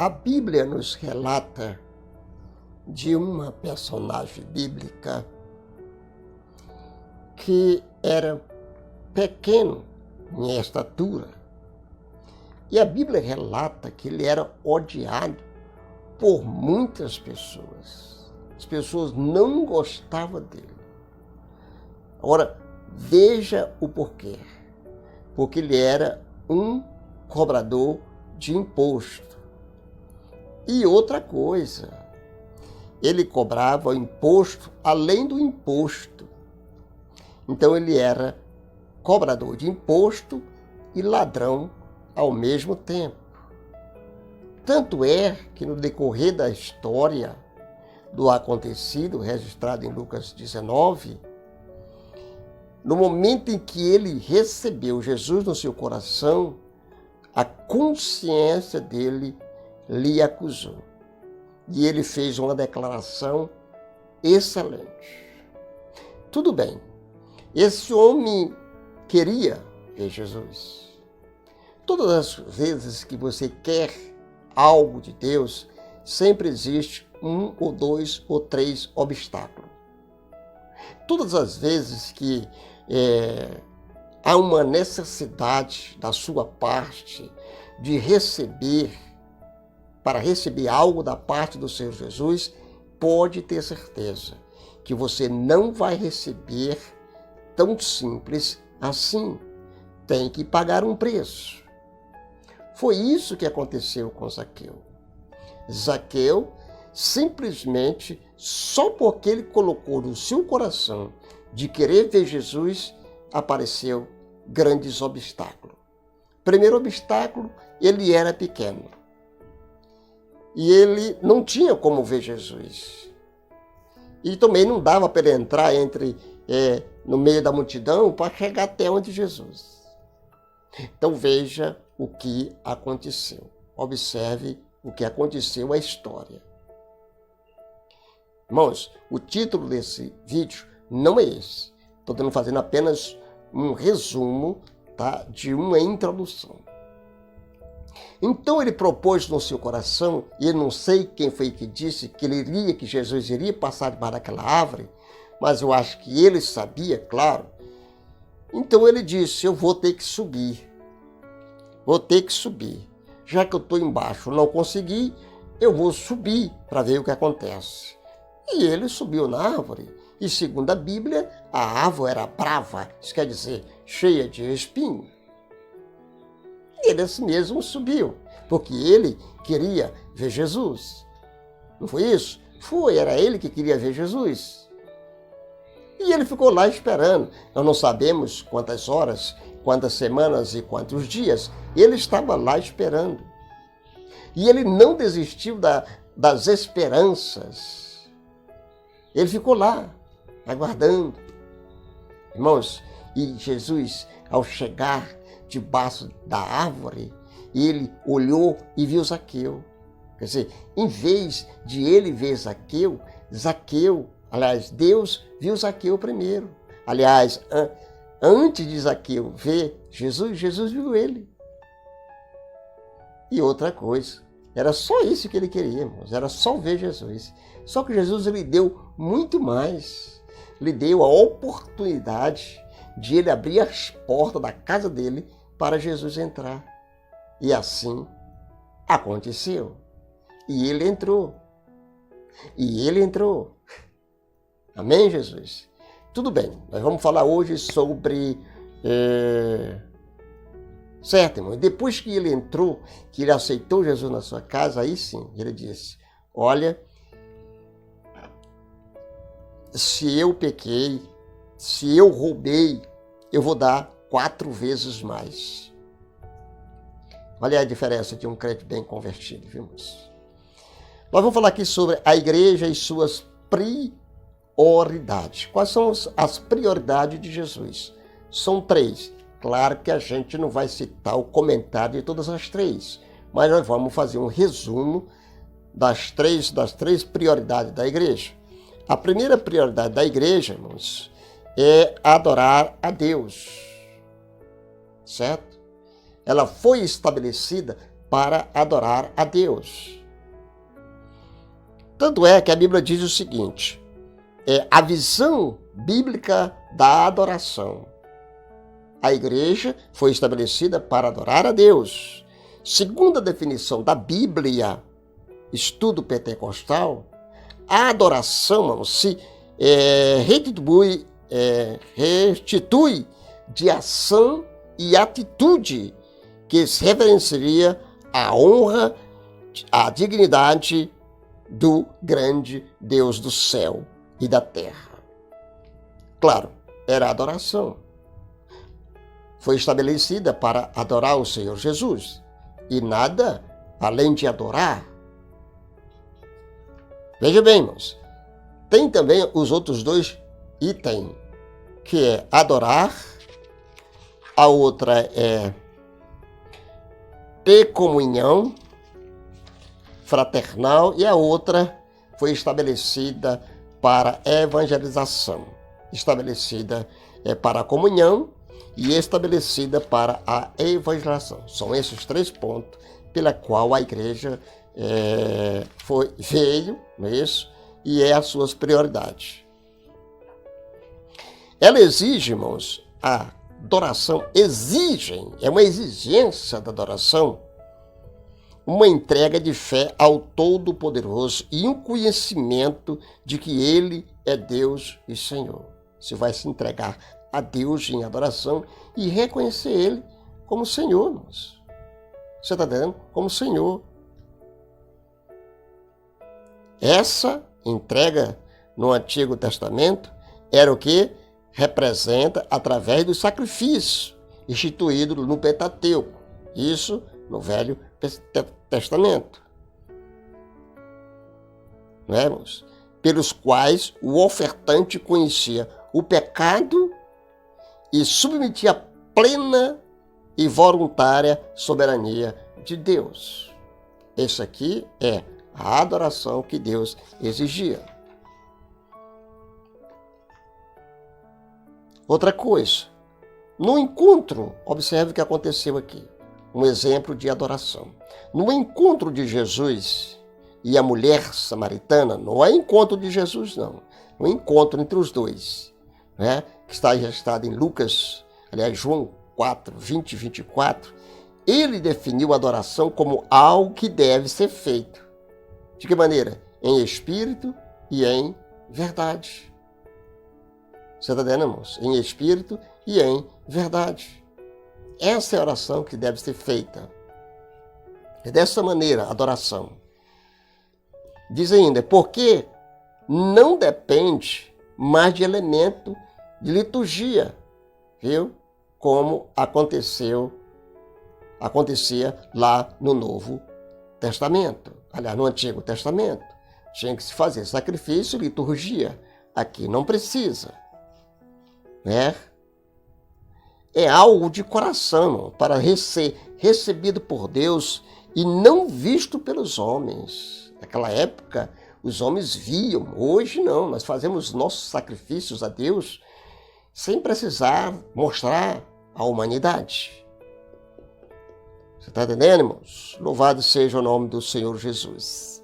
A Bíblia nos relata de uma personagem bíblica que era pequeno em estatura. E a Bíblia relata que ele era odiado por muitas pessoas. As pessoas não gostavam dele. Ora, veja o porquê. Porque ele era um cobrador de imposto. E outra coisa, ele cobrava imposto além do imposto. Então ele era cobrador de imposto e ladrão ao mesmo tempo. Tanto é que no decorrer da história do acontecido, registrado em Lucas 19, no momento em que ele recebeu Jesus no seu coração, a consciência dele lhe acusou. E ele fez uma declaração excelente. Tudo bem, esse homem queria ver Jesus. Todas as vezes que você quer algo de Deus, sempre existe um ou dois ou três obstáculos. Todas as vezes que há uma necessidade da sua parte de receber, para receber algo da parte do Senhor Jesus, pode ter certeza que você não vai receber tão simples assim. Tem que pagar um preço. Foi isso que aconteceu com Zaqueu. Zaqueu, simplesmente, só porque ele colocou no seu coração de querer ver Jesus, apareceu grandes obstáculos. Primeiro obstáculo, ele era pequeno. E ele não tinha como ver Jesus. E também não dava para ele entrar no meio da multidão para chegar até onde Jesus. Então veja o que aconteceu. Observe o que aconteceu, a história. Irmãos, o título desse vídeo não é esse. Estou fazendo apenas um resumo, tá, de uma introdução. Então ele propôs no seu coração, e eu não sei quem foi que disse que Jesus iria passar debaixo daquela árvore, mas eu acho que ele sabia, claro. Então ele disse, eu vou ter que subir. Vou ter que subir. Já que eu estou embaixo e não consegui, eu vou subir para ver o que acontece. E ele subiu na árvore. E segundo a Bíblia, a árvore era brava, isso quer dizer, cheia de espinho. E ele assim mesmo subiu, porque ele queria ver Jesus. Não foi isso? Foi, era ele que queria ver Jesus. E ele ficou lá esperando. Nós não sabemos quantas horas, quantas semanas e quantos dias. Ele estava lá esperando. E ele não desistiu das esperanças. Ele ficou lá, aguardando. Irmãos, e Jesus, ao chegar debaixo da árvore, ele olhou e viu Zaqueu. Quer dizer, em vez de ele ver Zaqueu, Deus viu Zaqueu primeiro. Aliás, antes de Zaqueu ver Jesus, Jesus viu ele. E outra coisa, era só isso que ele queria, irmãos, era só ver Jesus. Só que Jesus lhe deu muito mais. Lhe deu a oportunidade de ele abrir as portas da casa dele para Jesus entrar. E assim aconteceu. E ele entrou. E ele entrou. Amém, Jesus? Tudo bem, nós vamos falar hoje sobre... Certo, irmão? Depois que ele entrou, que ele aceitou Jesus na sua casa, aí sim, ele disse, olha, se eu pequei, se eu roubei, eu vou dar 4 vezes mais. Olha a diferença de um crente bem convertido, viu, moço? Nós vamos falar aqui sobre a igreja e suas prioridades. Quais são as prioridades de Jesus? São 3. Claro que a gente não vai citar o comentário de todas as 3, mas nós vamos fazer um resumo das três prioridades da igreja. A primeira prioridade da igreja, irmãos, é adorar a Deus, certo? Ela foi estabelecida para adorar a Deus. Tanto é que a Bíblia diz o seguinte, a visão bíblica da adoração. A igreja foi estabelecida para adorar a Deus. Segundo a definição da Bíblia, estudo pentecostal, a adoração se restitui de ação e atitude que se reverenciaria a honra, a dignidade do grande Deus do céu e da terra. Claro, era adoração. Foi estabelecida para adorar o Senhor Jesus e nada além de adorar. Veja bem, irmãos, tem também os outros dois itens, que é adorar, a outra é ter comunhão fraternal e a outra foi estabelecida para evangelização, estabelecida para a comunhão e estabelecida para a evangelização. São esses 3 pontos pela qual a igreja veio, não é isso? E as suas prioridades. Ela exige, irmãos, a adoração é uma exigência da adoração, uma entrega de fé ao Todo-Poderoso e um conhecimento de que Ele é Deus e Senhor. Você vai se entregar a Deus em adoração e reconhecer Ele como Senhor, irmãos. Você está entendendo? Como Senhor. Essa entrega no Antigo Testamento era o que representa através do sacrifício instituído no Pentateuco. Isso no Velho Testamento. Não é, irmãos? Pelos quais o ofertante conhecia o pecado e submetia a plena e voluntária soberania de Deus. Esse aqui é a adoração que Deus exigia. Outra coisa, no encontro, observe o que aconteceu aqui, um exemplo de adoração. No encontro de Jesus e a mulher samaritana, não é encontro de Jesus, não. É um encontro entre os dois, né? Que está registrado em Lucas, aliás, João 4, 20 e 24. Ele definiu a adoração como algo que deve ser feito. De que maneira? Em espírito e em verdade. Você está entendendo, irmãos? Em espírito e em verdade. Essa é a oração que deve ser feita. É dessa maneira a adoração. Diz ainda, porque não depende mais de elemento de liturgia, viu? Como acontecia lá no Novo Testamento. Aliás, no Antigo Testamento. Tinha que se fazer sacrifício e liturgia. Aqui não precisa. Né? É algo de coração para ser recebido por Deus e não visto pelos homens. Naquela época, os homens viam. Hoje não, nós fazemos nossos sacrifícios a Deus sem precisar mostrar à humanidade. Você está entendendo, irmãos? Louvado seja o nome do Senhor Jesus.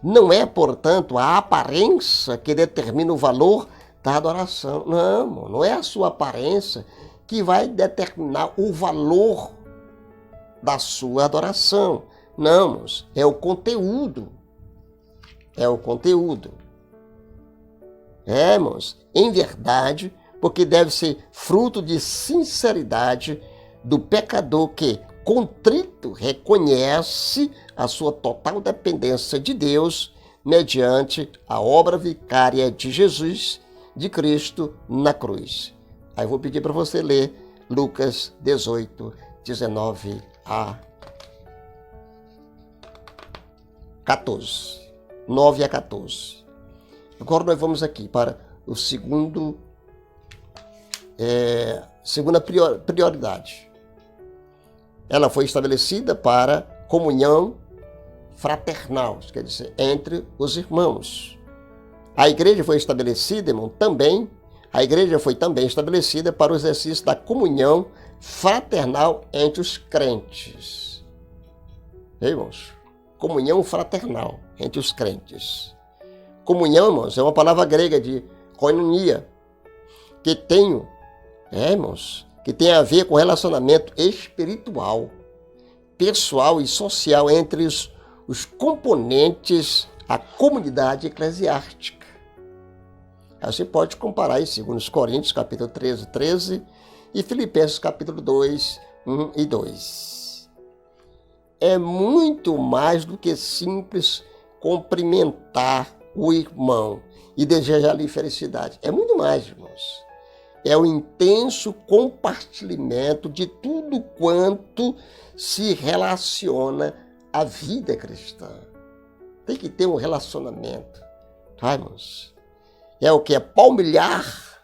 Não é, portanto, a aparência que determina o valor da adoração. Não, não é a sua aparência que vai determinar o valor da sua adoração. Não, irmãos, é o conteúdo. É o conteúdo. Irmãos, em verdade, porque deve ser fruto de sinceridade do pecador que, contrito, reconhece a sua total dependência de Deus mediante a obra vicária de Jesus, de Cristo, na cruz. Aí eu vou pedir para você ler Lucas 18, 19 a 14. 9 a 14. Agora nós vamos aqui para o segunda prioridade. Ela foi estabelecida para comunhão fraternal, quer dizer, entre os irmãos. A igreja foi estabelecida, irmão, foi também estabelecida para o exercício da comunhão fraternal entre os crentes. Irmãos, comunhão fraternal entre os crentes. Comunhão, irmãos, é uma palavra grega de koinonia, que tem, irmãos, que tem a ver com relacionamento espiritual, pessoal e social entre os componentes da comunidade eclesiástica. Aí você pode comparar em 2 Coríntios, capítulo 13 e Filipenses, capítulo 2, 1 e 2. É muito mais do que simples cumprimentar o irmão e desejar-lhe felicidade. É muito mais, irmãos. É o intenso compartilhamento de tudo quanto se relaciona à vida cristã. Tem que ter um relacionamento, tá, irmãos? É o que? É palmilhar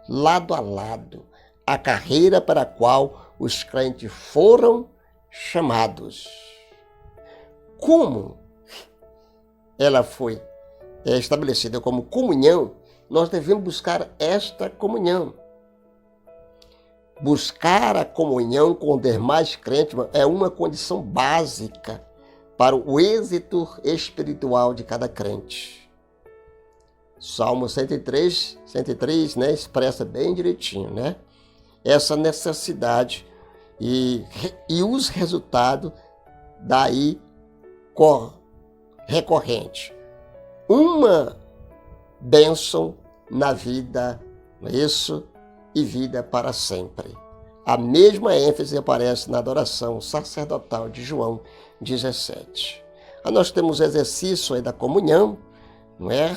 lado a lado a carreira para a qual os crentes foram chamados. Como ela foi estabelecida como comunhão, nós devemos buscar esta comunhão. Buscar a comunhão com os demais crentes é uma condição básica para o êxito espiritual de cada crente. Salmo 103, né, expressa bem direitinho, né, essa necessidade e os resultados daí recorrente. Uma bênção na vida, não é isso? E vida para sempre. A mesma ênfase aparece na adoração sacerdotal de João 17. Aí nós temos o exercício aí da comunhão, não é?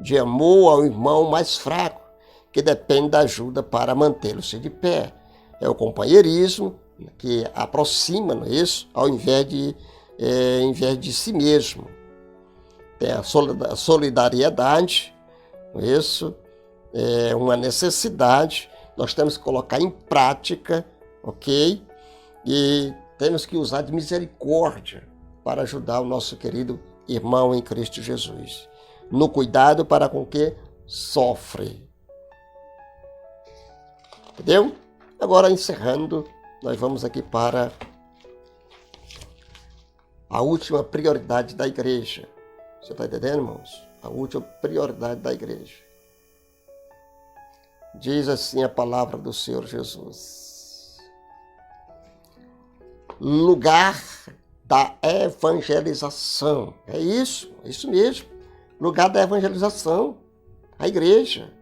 De amor ao irmão mais fraco, que depende da ajuda para mantê-lo-se de pé. É o companheirismo que aproxima, não é isso? Ao invés de si mesmo. Tem a solidariedade, não é isso? É uma necessidade, nós temos que colocar em prática, ok? E temos que usar de misericórdia para ajudar o nosso querido irmão em Cristo Jesus, no cuidado para com que sofre. Entendeu? Agora, encerrando, nós vamos aqui para a última prioridade da igreja. Você está entendendo, irmãos? A última prioridade da igreja. Diz assim a palavra do Senhor Jesus. Lugar da evangelização. É isso mesmo. Lugar da evangelização. A igreja.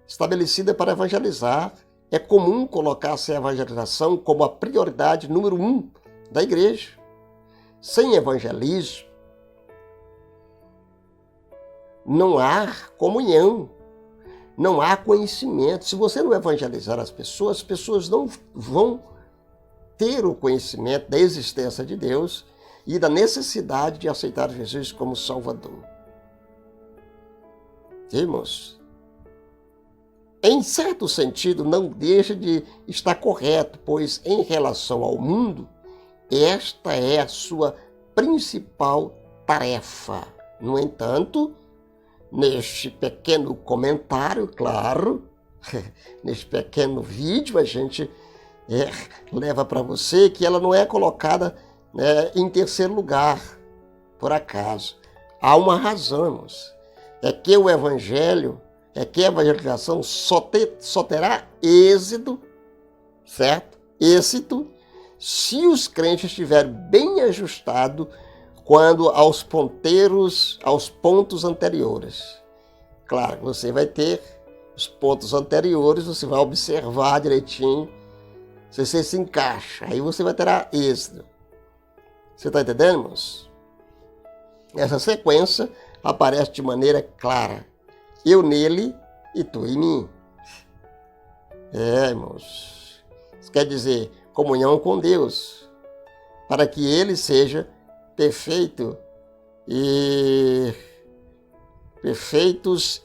Estabelecida para evangelizar. É comum colocar-se a evangelização como a prioridade número 1 da igreja. Sem evangelismo, não há comunhão. Não há conhecimento. Se você não evangelizar as pessoas não vão ter o conhecimento da existência de Deus e da necessidade de aceitar Jesus como Salvador. Irmãos, em certo sentido, não deixa de estar correto, pois em relação ao mundo, esta é a sua principal tarefa. No entanto, neste pequeno comentário, claro, neste pequeno vídeo, a gente leva para você que ela não é colocada em terceiro lugar, por acaso. Há uma razão, é que o evangelho, que a evangelização só terá êxito, certo? Êxito, se os crentes estiverem bem ajustados quando aos pontos anteriores. Claro, você vai ter os pontos anteriores, você vai observar direitinho se você se encaixa, aí você vai ter êxito. Você está entendendo, irmãos? Essa sequência aparece de maneira clara. Eu nele e tu em mim. Irmãos. Isso quer dizer comunhão com Deus, para que ele seja perfeitos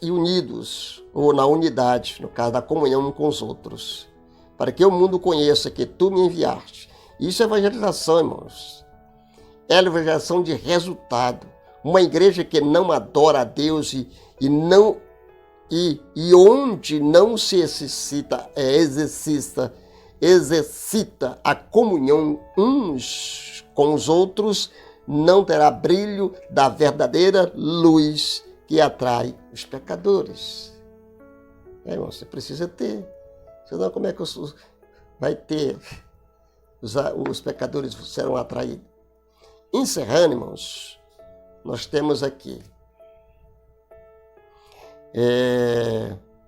e unidos, ou na unidade, no caso da comunhão com os outros, para que o mundo conheça que tu me enviaste. Isso é evangelização, irmãos. É a evangelização de resultado. Uma igreja que não adora a Deus e onde não se exercita exercita a comunhão uns com os outros, não terá brilho da verdadeira luz que atrai os pecadores. Irmão, você precisa ter. Senão, como é que vai ter? Os pecadores serão atraídos. Encerrando, irmãos, nós temos aqui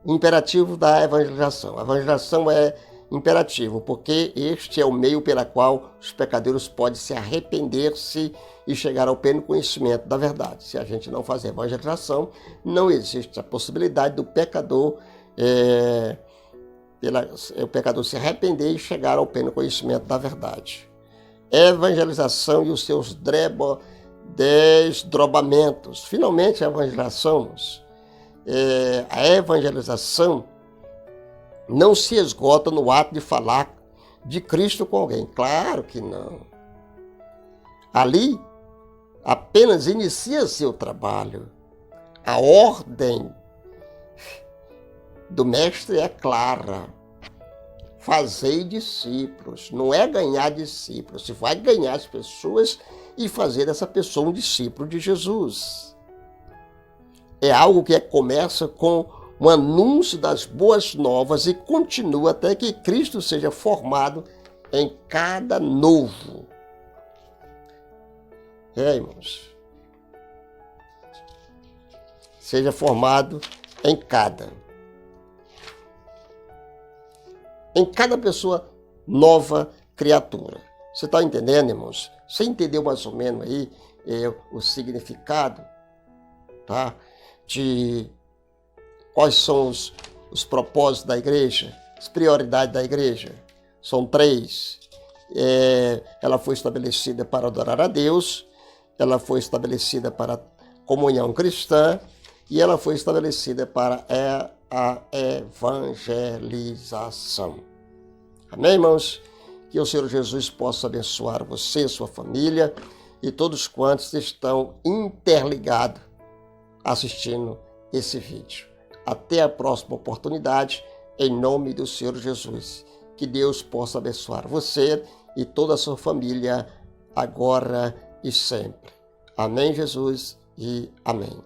o imperativo da evangelização. A evangelização é imperativo, porque este é o meio pela qual os pecadores podem se arrepender-se e chegar ao pleno conhecimento da verdade. Se a gente não fazer evangelização, não existe a possibilidade do pecador o pecador se arrepender e chegar ao pleno conhecimento da verdade. Evangelização e os seus desdobramentos. Finalmente, a evangelização não se esgota no ato de falar de Cristo com alguém. Claro que não. Ali, apenas inicia seu trabalho. A ordem do mestre é clara. Fazei discípulos. Não é ganhar discípulos. Você vai ganhar as pessoas e fazer dessa pessoa um discípulo de Jesus. É algo que começa com um anúncio das boas novas e continua até que Cristo seja formado em cada novo. Irmãos. Seja formado em cada pessoa nova criatura. Você está entendendo, irmãos? Você entendeu mais ou menos aí o significado, tá? De quais são os propósitos da igreja, as prioridades da igreja? São 3. Ela foi estabelecida para adorar a Deus, ela foi estabelecida para comunhão cristã e ela foi estabelecida para a evangelização. Amém, irmãos? Que o Senhor Jesus possa abençoar você, sua família e todos quantos estão interligados assistindo esse vídeo. Até a próxima oportunidade, em nome do Senhor Jesus. Que Deus possa abençoar você e toda a sua família, agora e sempre. Amém, Jesus, e amém.